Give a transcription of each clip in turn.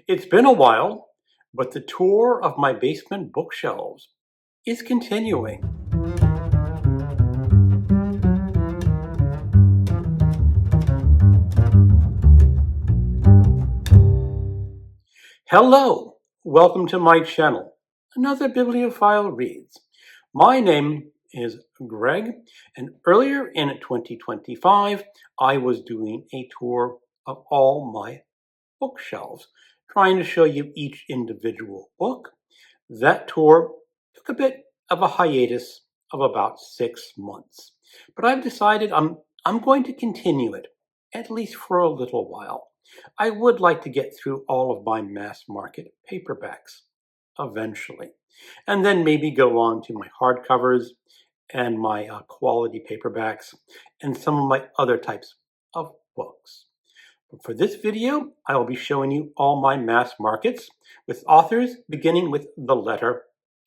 It's been a while, but the tour of my basement bookshelves is continuing. Hello, welcome to my channel, Another Bibliophile Reads. My name is Greg, and earlier in 2025, I was doing a tour of all my bookshelves, trying to show you each individual book. That tour took a bit of a hiatus of about 6 months, but I've decided I'm going to continue it, at least for a little while. I would like to get through all of my mass market paperbacks eventually, and then maybe go on to my hardcovers and my quality paperbacks and some of my other types of books. For this video, I will be showing you all my mass markets with authors beginning with the letter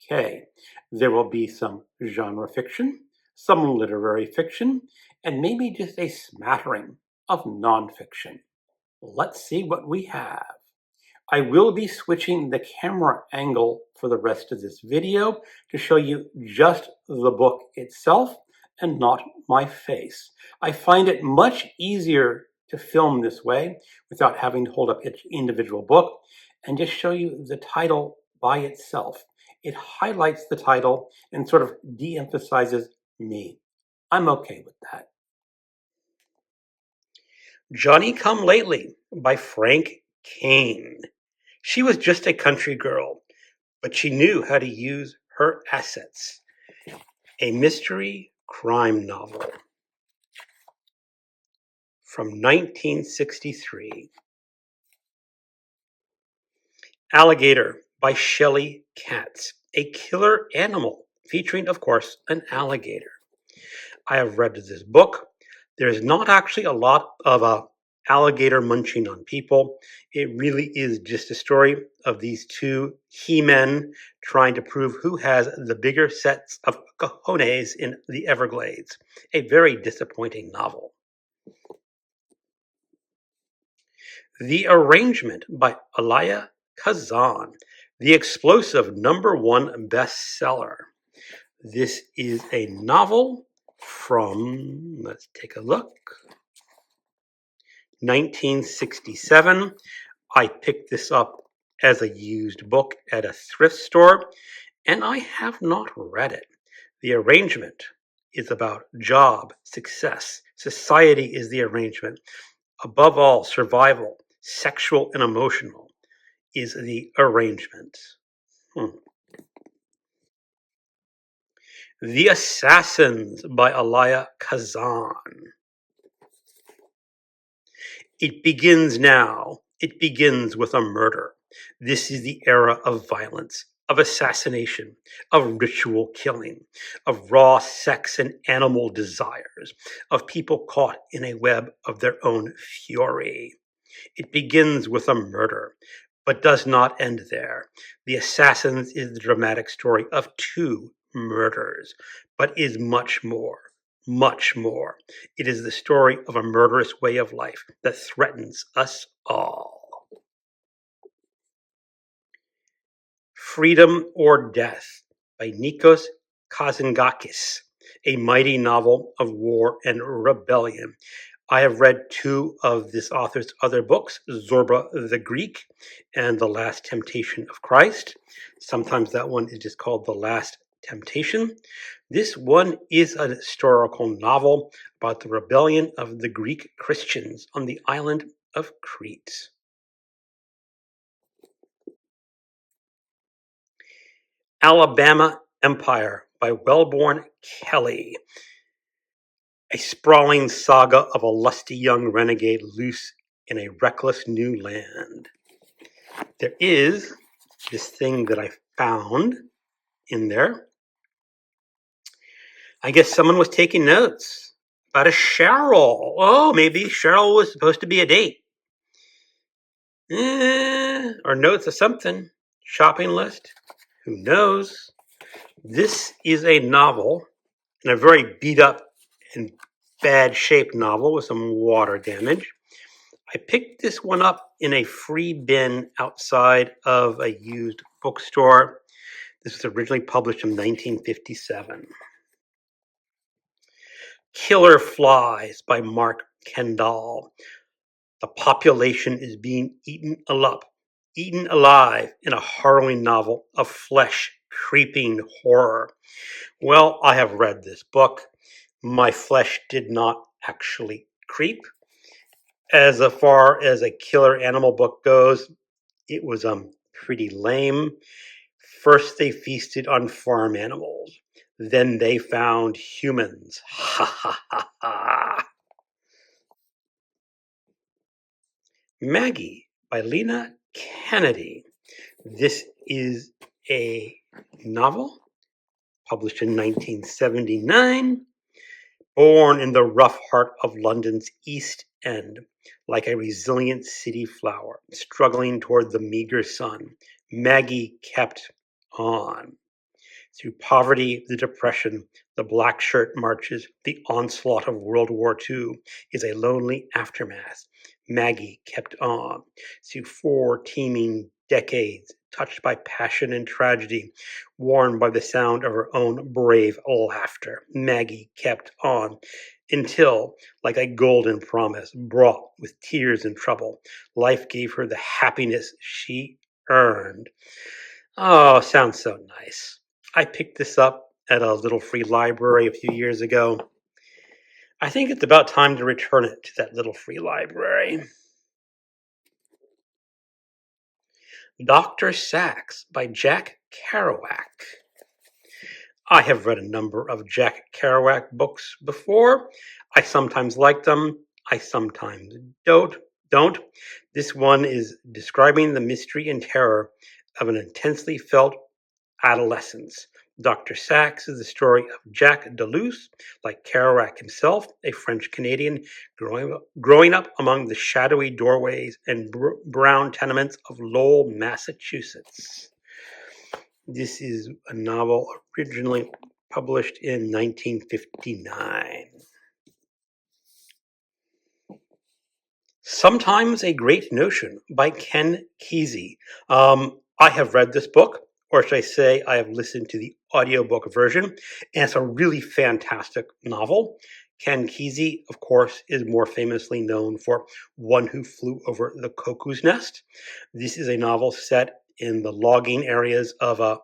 K. There will be some genre fiction, some literary fiction, and maybe just a smattering of nonfiction. Let's see what we have. I will be switching the camera angle for the rest of this video to show you just the book itself and not my face. I find it much easier to film this way without having to hold up each individual book and just show you the title by itself. It highlights the title and sort of de-emphasizes me. I'm okay with that. Johnny Come Lately by Frank Kaine. She was just a country girl, but she knew how to use her assets. A mystery crime novel from 1963. Alligator by Shelley Katz, a killer animal featuring, of course, an alligator. I have read this book. There's not actually a lot of alligator munching on people. It really is just a story of these two he-men trying to prove who has the bigger sets of cojones in the Everglades. A very disappointing novel. The Arrangement by Elia Kazan, the explosive #1 bestseller. This is a novel from, let's take a look, 1967. I picked this up as a used book at a thrift store, and I have not read it. The Arrangement is about job, success. Society is the arrangement. Above all, survival, sexual and emotional, is the arrangement. The Assassins by Elia Kazan. It begins now. It begins with a murder. This is the era of violence, of assassination, of ritual killing, of raw sex and animal desires, of people caught in a web of their own fury. It begins with a murder, but does not end there. The Assassins is the dramatic story of two murders, but is much more. Much more. It is the story of a murderous way of life that threatens us all. Freedom or Death by Nikos Kazantzakis, a mighty novel of war and rebellion. I have read two of this author's other books, Zorba the Greek and The Last Temptation of Christ. Sometimes that one is just called The Last Temptation. This one is a historical novel about the rebellion of the Greek Christians on the island of Crete. Alabama Empire by Wellborn Kelly, a sprawling saga of a lusty young renegade loose in a reckless new land. There is this thing that I found in there. I guess someone was taking notes about a Cheryl. Oh, maybe Cheryl was supposed to be a date. Or notes of something. Shopping list. Who knows? This is a novel, and a very beat up and bad shaped novel with some water damage. I picked this one up in a free bin outside of a used bookstore. This was originally published in 1957. Killer Flies by Mark Kendall. The population is being eaten alive in a harrowing novel of flesh-creeping horror. Well, I have read this book. My flesh did not actually creep. As far as a killer animal book goes, it was pretty lame. First they feasted on farm animals. Then they found humans. Ha ha ha ha. Maggie by Lena Kennedy. This is a novel published in 1979. Born in the rough heart of London's East End, like a resilient city flower, struggling toward the meager sun, Maggie kept on. Through poverty, the depression, the black shirt marches, the onslaught of World War II is a lonely aftermath. Maggie kept on. Through 4 teeming decades, touched by passion and tragedy, warmed by the sound of her own brave laughter, Maggie kept on. Until, like a golden promise brought with tears and trouble, life gave her the happiness she earned. Oh, sounds so nice. I picked this up at a little free library a few years ago. I think it's about time to return it to that little free library. Dr. Sachs by Jack Kerouac. I have read a number of Jack Kerouac books before. I sometimes like them. I sometimes don't. This one is describing the mystery and terror of an intensely felt adolescence. Dr. Sachs is the story of Jack Deleuze, like Kerouac himself, a French-Canadian growing up among the shadowy doorways and brown tenements of Lowell, Massachusetts. This is a novel originally published in 1959. Sometimes a Great Notion by Ken Kesey. I have read this book, or should I say I have listened to the audiobook version, and it's a really fantastic novel. Ken Kesey, of course, is more famously known for One Who Flew Over the Cuckoo's Nest. This is a novel set in the logging areas of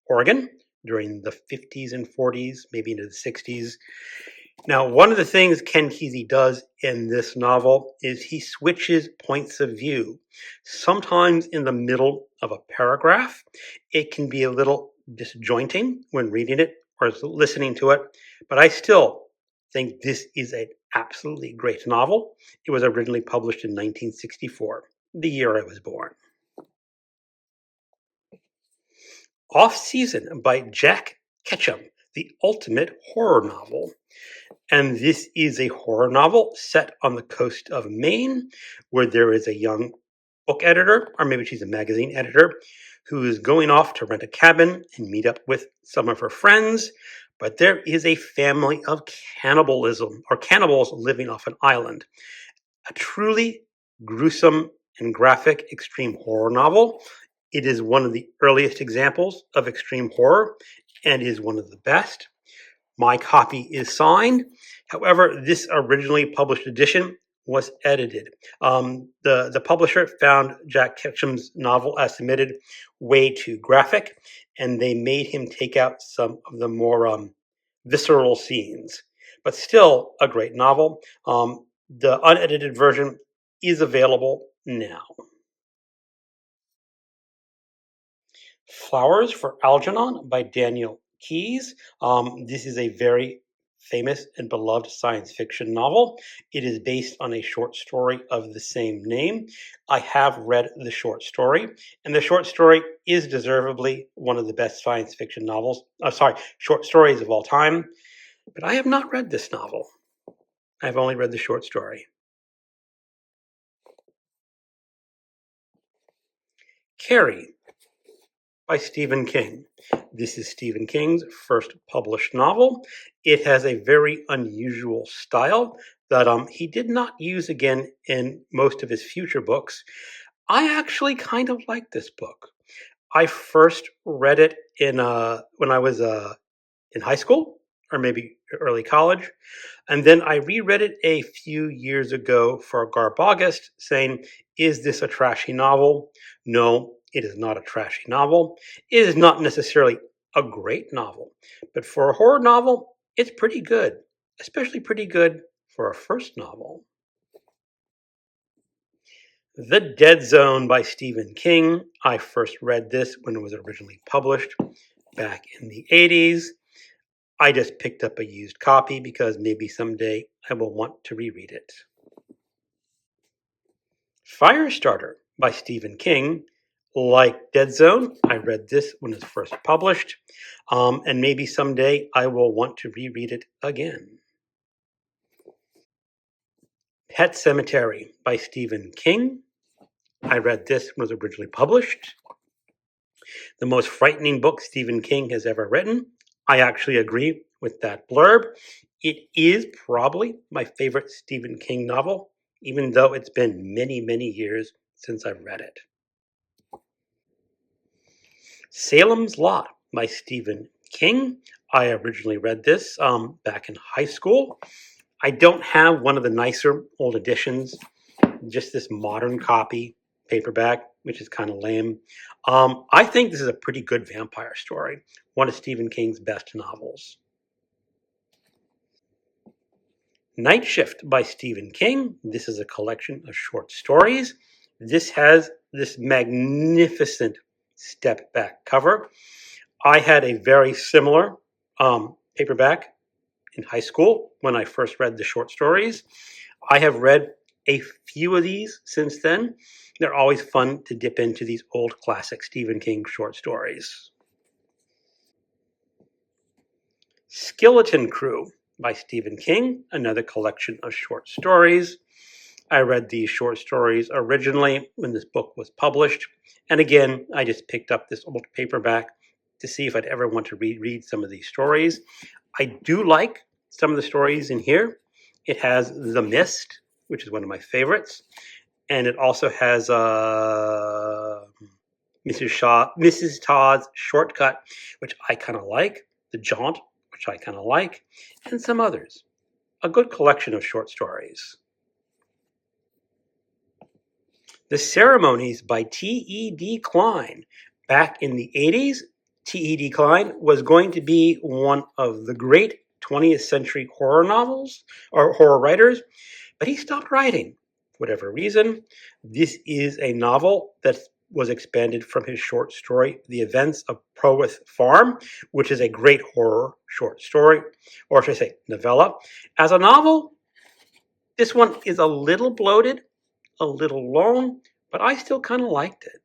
Oregon during the 50s and 40s, maybe into the 60s. Now, one of the things Ken Kesey does in this novel is he switches points of view. Sometimes in the middle of a paragraph, it can be a little disjointing when reading it or listening to it, but I still think this is an absolutely great novel. It was originally published in 1964, the year I was born. Off Season by Jack Ketchum, the ultimate horror novel. And this is a horror novel set on the coast of Maine, where there is a young book editor, or maybe she's a magazine editor, who is going off to rent a cabin and meet up with some of her friends. But there is a family of cannibals living off an island. A truly gruesome and graphic extreme horror novel. It is one of the earliest examples of extreme horror and is one of the best. My copy is signed. However, this originally published edition was edited. The publisher found Jack Ketchum's novel as submitted way too graphic, and they made him take out some of the more visceral scenes. But still a great novel. The unedited version is available now. Flowers for Algernon by Daniel Keyes. This is a very famous and beloved science fiction novel. It is based on a short story of the same name. I have read the short story, and the short story is deservedly one of the best science fiction short stories of all time. But I have not read this novel. I've only read the short story. Carrie by Stephen King. This is Stephen King's first published novel. It has a very unusual style. that he did not use again in most of his future books. I actually kind of like this book. I first read it when I was in high school or maybe early college. And then I reread it a few years ago for Garb August, saying, is this a trashy novel? No, it is not a trashy novel. It is not necessarily a great novel, but for a horror novel, it's pretty good, especially pretty good for a first novel. The Dead Zone by Stephen King. I first read this when it was originally published back in the 80s. I just picked up a used copy because maybe someday I will want to reread it. Firestarter by Stephen King. Like Dead Zone, I read this when it was first published, and maybe someday I will want to reread it again. Pet Sematary by Stephen King. I read this when it was originally published. The most frightening book Stephen King has ever written. I actually agree with that blurb. It is probably my favorite Stephen King novel, even though it's been many, many years since I've read it. Salem's Lot by Stephen King. I originally read this back in high school. I don't have one of the nicer old editions, just this modern copy, paperback, which is kind of lame. I think this is a pretty good vampire story, one of Stephen King's best novels. Night Shift by Stephen King. This is a collection of short stories. This has this magnificent step back cover. I had a very similar paperback in high school when I first read the short stories. I have read a few of these since then. They're always fun to dip into these old classic Stephen King short stories. Skeleton Crew by Stephen King, another collection of short stories. I read these short stories originally when this book was published. And again, I just picked up this old paperback to see if I'd ever want to reread some of these stories. I do like some of the stories in here. It has The Mist, which is one of my favorites. And it also has Mrs. Todd's Shortcut, which I kind of like. The Jaunt, which I kind of like. And some others. A good collection of short stories. The Ceremonies by T.E.D. Klein. Back in the 80s, T.E.D. Klein was going to be one of the great 20th century horror novels or horror writers, but he stopped writing for whatever reason. This is a novel that was expanded from his short story, The Events of Prowith Farm, which is a great horror short story, or should I say novella. As a novel, this one is a little bloated, a little long, but I still kind of liked it.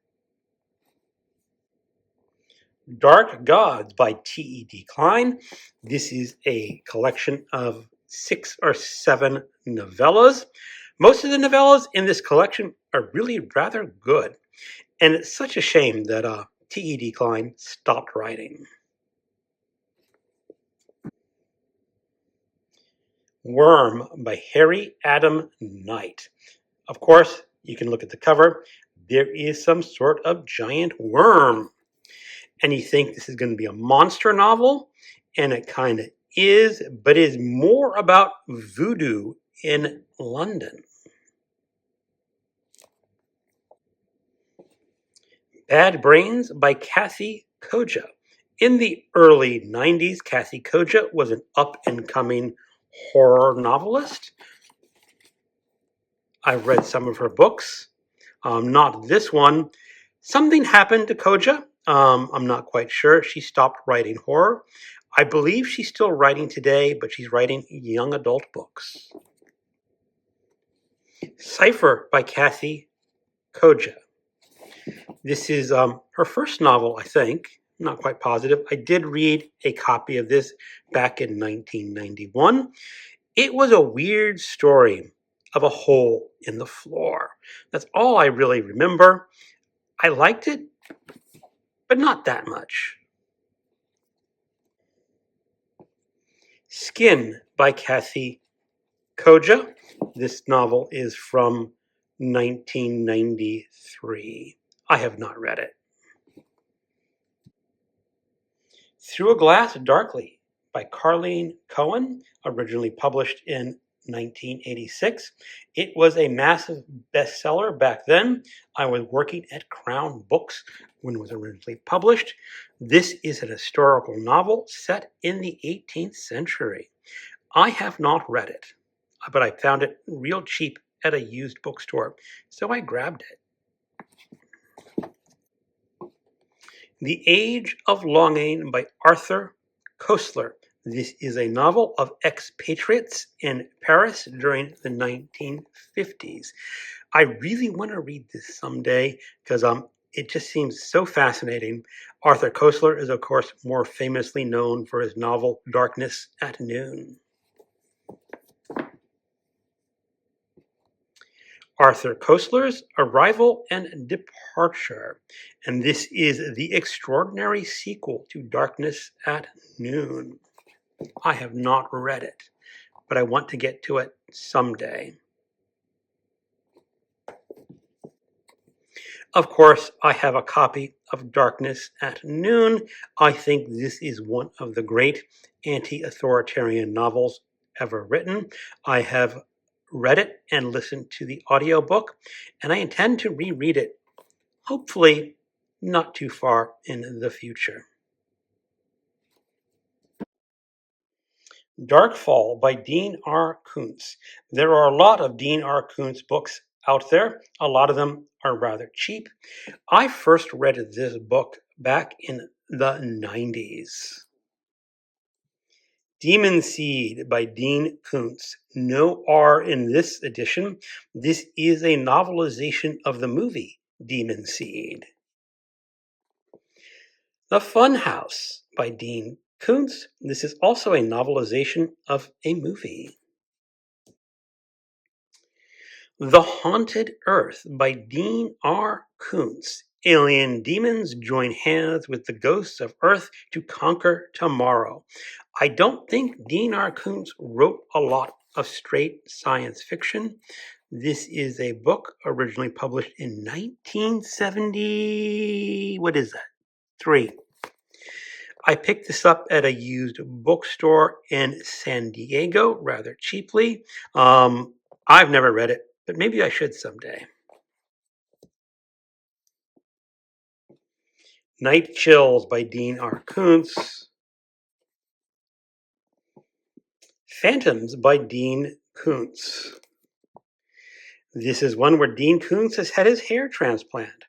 Dark Gods by T.E.D. Klein. This is a collection of 6 or 7 novellas. Most of the novellas in this collection are really rather good, and it's such a shame that T.E.D. Klein stopped writing. Worm by Harry Adam Knight. Of course, you can look at the cover. There is some sort of giant worm. And you think this is going to be a monster novel, and it kind of is, but is more about voodoo in London. Bad Brains by Kathy Koja. In the early 90s, Kathy Koja was an up-and-coming horror novelist. I've read some of her books, not this one. Something happened to Koja. I'm not quite sure. She stopped writing horror. I believe she's still writing today, but she's writing young adult books. Cipher by Kathy Koja. This is her first novel, I think. I'm not quite positive. I did read a copy of this back in 1991. It was a weird story of a hole in the floor. That's all I really remember. I liked it, but not that much. Skin by Kathy Koja. This novel is from 1993. I have not read it. Through a Glass Darkly by Cohen, originally published in 1986. It was a massive bestseller back then. I was working at Crown Books when it was originally published. This is an historical novel set in the 18th century. I have not read it, but I found it real cheap at a used bookstore, so I grabbed it. The Age of Longing by Arthur Koestler. This is a novel of expatriates in Paris during the 1950s. I really want to read this someday because it just seems so fascinating. Arthur Koestler is, of course, more famously known for his novel Darkness at Noon. Arthur Koestler's Arrival and Departure, and this is the extraordinary sequel to Darkness at Noon. I have not read it, but I want to get to it someday. Of course, I have a copy of Darkness at Noon. I think this is one of the great anti-authoritarian novels ever written. I have read it and listened to the audiobook, and I intend to reread it, hopefully not too far in the future. Darkfall by Dean R. Koontz. There are a lot of Dean R. Koontz books out there. A lot of them are rather cheap. I first read this book back in the 90s. Demon Seed by Dean Koontz. No R in this edition. This is a novelization of the movie Demon Seed. The Fun House by Dean Koontz. This is also a novelization of a movie. The Haunted Earth by Dean R. Koontz. Alien demons join hands with the ghosts of Earth to conquer tomorrow. I don't think Dean R. Koontz wrote a lot of straight science fiction. This is a book originally published in 1970. What is that? 3. I picked this up at a used bookstore in San Diego rather cheaply. I've never read it, but maybe I should someday. Night Chills by Dean R. Koontz. Phantoms by Dean Koontz. This is one where Dean Koontz has had his hair transplant.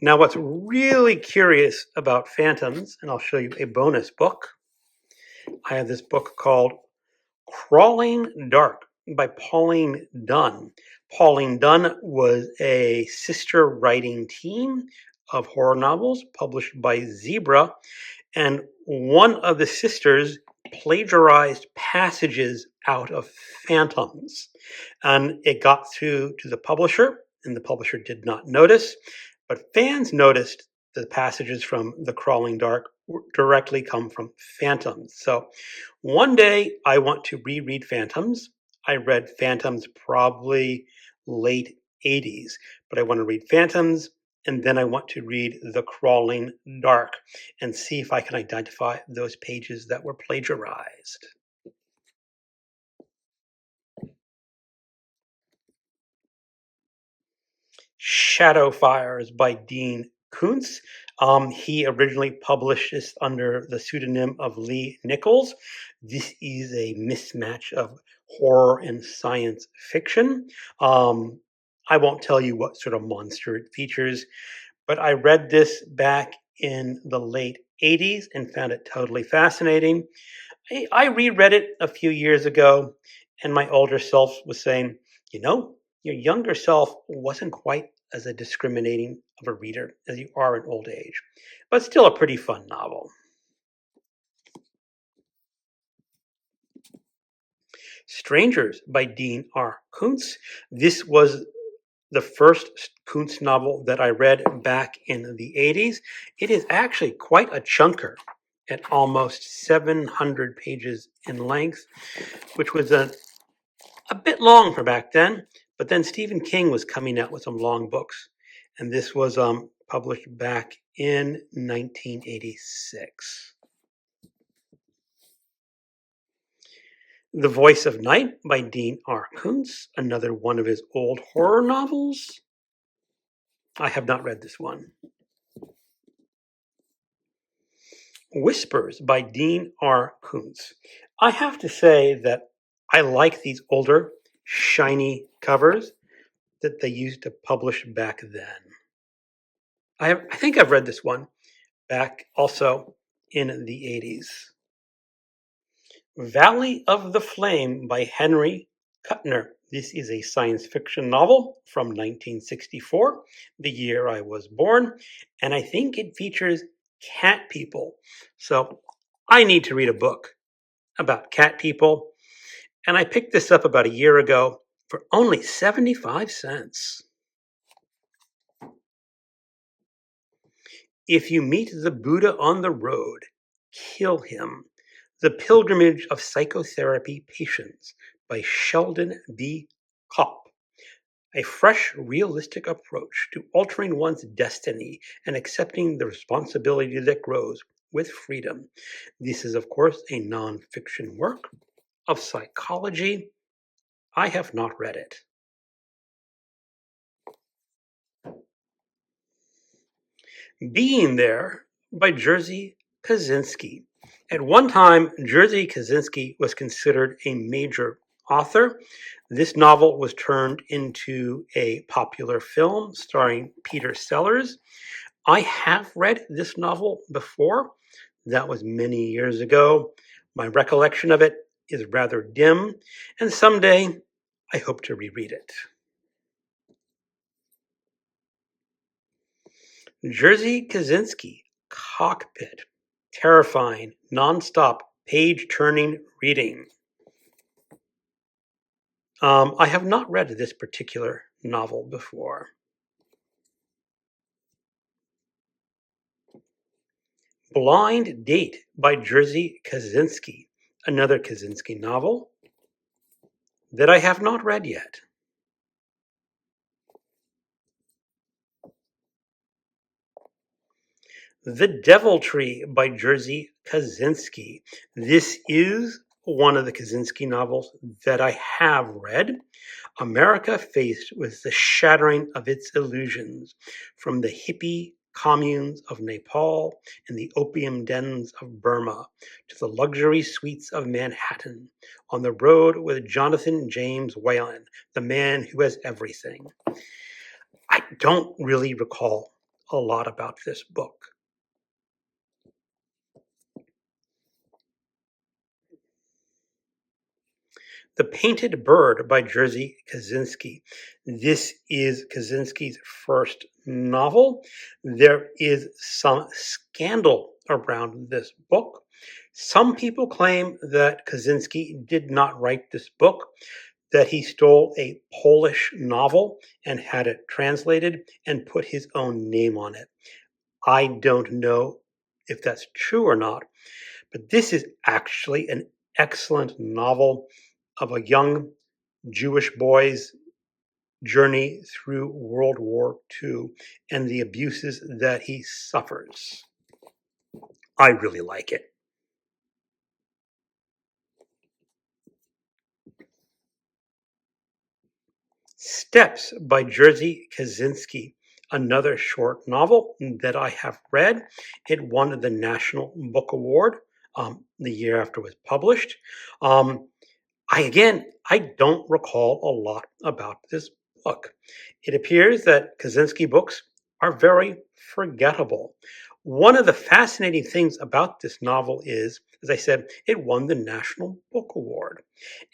Now, what's really curious about Phantoms, and I'll show you a bonus book. I have this book called Crawling Dark by Pauline Dunn. Pauline Dunn was a sister writing team of horror novels published by Zebra, and one of the sisters plagiarized passages out of Phantoms, and it got through to the publisher, and the publisher did not notice, but fans noticed the passages from The Crawling Dark directly come from Phantoms. So one day I want to reread Phantoms. I read Phantoms probably late 80s, but I want to read Phantoms, and then I want to read The Crawling Dark and see if I can identify those pages that were plagiarized. Shadow Fires by Dean Koontz. He originally published this under the pseudonym of Lee Nichols. This is a mismatch of horror and science fiction. I won't tell you what sort of monster it features, but I read this back in the late 80s and found it totally fascinating. I reread it a few years ago, and my older self was saying, your younger self wasn't quite as a discriminating of a reader as you are in old age, but still a pretty fun novel. Strangers by Dean R. Koontz. This was the first Koontz novel that I read back in the 80s. It is actually quite a chunker at almost 700 pages in length, which was a A bit long for back then, but then Stephen King was coming out with some long books, and this was published back in 1986. The Voice of Night by Dean R. Koontz, another one of his old horror novels. I have not read this one. Whispers by Dean R. Koontz. I have to say that I like these older, shiny covers that they used to publish back then. I think I've read this one back also in the 80s. Valley of the Flame by Henry Kuttner. This is a science fiction novel from 1964, the year I was born, and I think it features cat people. So I need to read a book about cat people, and I picked this up about a year ago for only 75 cents. If you meet the Buddha on the road, kill him. The Pilgrimage of Psychotherapy Patients by Sheldon B. Kopp. A fresh, realistic approach to altering one's destiny and accepting the responsibility that grows with freedom. This is, of course, a non-fiction work of psychology. I have not read it. Being There by Jerzy Kosinski. At one time, Jerzy Kosinski was considered a major author. This novel was turned into a popular film starring Peter Sellers. I have read this novel before. That was many years ago. My recollection of it is rather dim, and someday I hope to reread it. Jerzy Kosinski, Cockpit. Terrifying, non-stop, page-turning reading. I have not read this particular novel before. Blind Date by Jerzy Kosinski, another Kosinski novel that I have not read yet. The Deviltry by Jerzy Kosinski. This is one of the Kosinski novels that I have read. America faced with the shattering of its illusions, from the hippie communes of Nepal and the opium dens of Burma to the luxury suites of Manhattan, on the road with Jonathan James Whalen, the man who has everything. I don't really recall a lot about this book. The Painted Bird by Jerzy Kosinski. This is Kosinski's first novel. There is some scandal around this book. Some people claim that Kosinski did not write this book, that he stole a Polish novel and had it translated and put his own name on it. I don't know if that's true or not, but this is actually an excellent novel of a young Jewish boy's journey through World War II and the abuses that he suffers. I really like it. Steps by Jerzy Kosinski, another short novel that I have read. It won the National Book Award the year after it was published. I don't recall a lot about this book. It appears that Kosinski books are very forgettable. One of the fascinating things about this novel is, as I said, it won the National Book Award.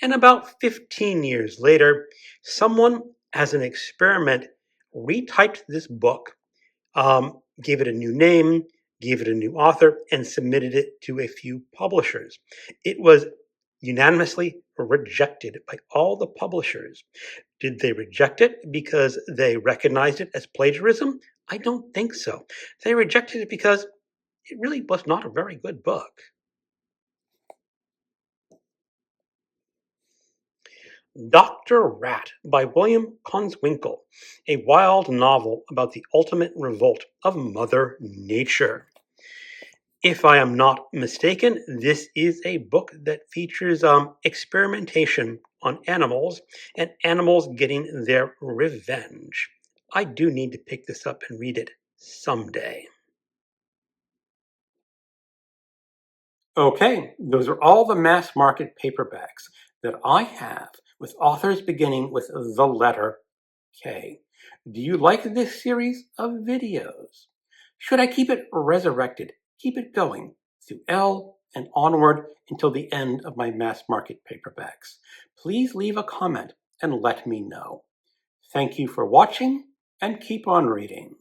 And about 15 years later, someone, as an experiment, retyped this book, gave it a new name, gave it a new author, and submitted it to a few publishers. It was unanimously rejected by all the publishers. Did they reject it because they recognized it as plagiarism? I don't think so. They rejected it because it really was not a very good book. Dr. Rat by William Konswinkle, a wild novel about the ultimate revolt of Mother Nature. If I am not mistaken, this is a book that features experimentation on animals and animals getting their revenge. I do need to pick this up and read it someday. Okay, those are all the mass market paperbacks that I have with authors beginning with the letter K. Do you like this series of videos? Should I keep it resurrected, keep it going through L and onward until the end of my mass market paperbacks? Please leave a comment and let me know. Thank you for watching and keep on reading.